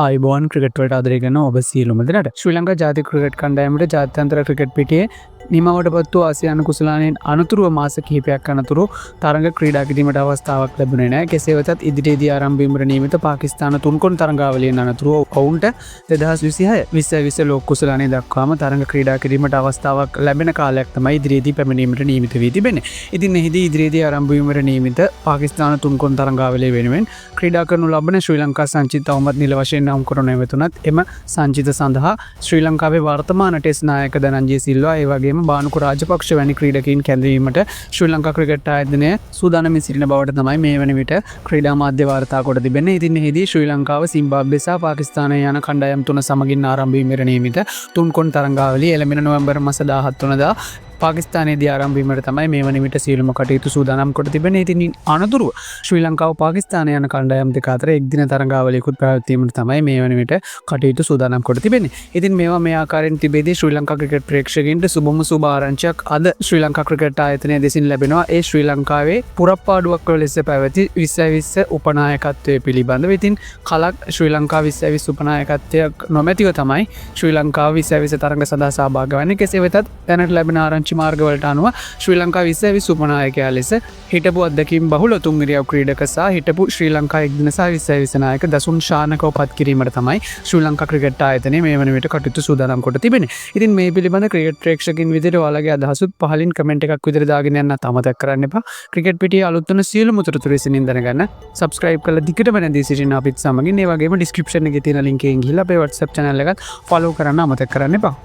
ආයිබෝන් cricket වලට ආදරය කරන ඔබ සියලුම දෙනාට ශ්‍රී ලංකා ජාතික ක්‍රිකට් කණ්ඩායමට ජාත්‍යන්තර ක්‍රිකට් පිටියේ නිමවටපත් වූ ආසියානු කුසලානයෙන් අනතුරුව මාස කිහිපයක් අනතුරු තරඟ ක්‍රීඩා කිරීමට අවස්ථාවක් ලැබුණේ නැහැ. කෙසේ වෙතත් ඉදිරියේදී ආරම්භ වීමට නියමිත පාකිස්තාන තුන්කොන් තරඟාවලියෙන් අනතුරුව ඔවුන්ට 2026 2020 ලෝක කුසලානය දක්වාම තරඟ ක්‍රීඩා කිරීමට අවස්ථාවක් ලැබෙන කාලයක් තමයි ඉදිරියේදී පැමිණීමට නියමිත වී තිබෙන්නේ. ඉතින් එහිදී ඉදිරියේදී ආරම්භ වීමට නියමිත පාකිස්තාන තුන්කොන් තරඟාවලිය වෙනුවෙන් ක්‍රීඩා කරනු ලබන ශ්‍රී ලංකා සංචිත තවමත් නිල වශයෙන් නම් කරනු වෙතුනත් එම සංචිත සඳහා ශ්‍රී ලංකාවේ වර්තමාන ටෙස්ට් නායක ධනංජය සිල්වා ඒ වගේම බානුකු රාජපක්ෂ වැනි ක්‍රීඩකයින් කැඳවීමට ශ්‍රී ලංකා ක්‍රිකට් ආයතනය සූදානම්ව සිටින බවට තමයි මේ වන විට ක්‍රීඩා මාධ්‍ය වාර්තා කොට තිබෙන්නේ. ඉතින් එහිදී ශ්‍රී ලංකාව සිම්බාබ්වේ සහ පාකිස්තානය යන කණ්ඩායම් තුන සමගින් ආරම්භ වීමට නියමිත තුන්කොන් තරඟාවලිය එළඹෙන නොවැම්බර් මාස 17 වෙනිදා පාකිස්තානයේදී ආරම්භ වීමට තමයි මේ වන විට සියලුම කටයුතු සූදානම් කොට තිබෙන්නේ. ඉතින් අනතුරුව ශ්‍රී ලංකාව පාකිස්තානය යන කණ්ඩායම් දෙක අතර එක්දින තරඟාවලියකුත් පැවැත්වීමට තමයි මේ වන විට කටයුතු සූදානම් කොට තිබෙන්නේ. ඉතින් මේවා මේ ආකාරයෙන් තිබෙදී ශ්‍රී ලංකා ක්‍රිකට් ප්‍රේක්ෂකයින්ට සුබම සුබ ආරංචියක් අද ශ්‍රී ලංකා ක්‍රිකට් ආයතනය දෙසින් ලැබෙනවා. ඒ ශ්‍රී ලංකාවේ පුරප්පාඩුවක් ලෙස පැවති 2020 උපනායකත්වය පිළිබඳව. ඉතින් කලක් ශ්‍රී ලංකා 2020 උපනායකත්වයක් නොමැතිව තමයි ශ්‍රී ලංකාව 2020 තරඟ සඳහා සහභාගී වන්නේ. කෙසේ වෙතත් දැනට ලැබෙන ආරංචි මාර්ගවලට අනුව ශ්‍රී ලංකා 2020 උපනායකයා ලෙස හිටපු අත්දැකීම් බහුල තුන්ගිරියව් ක්‍රීඩක සහ හිටපු ශ්‍රී ලංකා එක්දින සහ 2020 නායක දසුන් ශානකව පත් කිරීමට තමයි ශ්‍රී ලංකා ක්‍රිකට් ආයතනය මේ වන විට කටයුතු සූදානම් කොට තිබෙන්නේ. ඉතින් මේ පිළිබඳ ක්‍රිකට් ප්‍රේක්ෂකින් විදිහට ඔයාලගේ අදහසුත් පහලින් කමෙන්ට් එකක් විදිහට දාගෙන යන්නත් අමතක කරන්න එපා. ක්‍රිකට් පිටියේ අලුත් වෙන සියලුම තොරතුරු ඉසිනින් දැනගන්න subscribe කරලා දිගටම නැදී සිටින අපිත් සමගින් ඒ වගේම description එකේ තියෙන link එකෙන් ගිහිල්ලා අපේ WhatsApp channel එකත් follow කරන්න අමතක කරන්න එපා.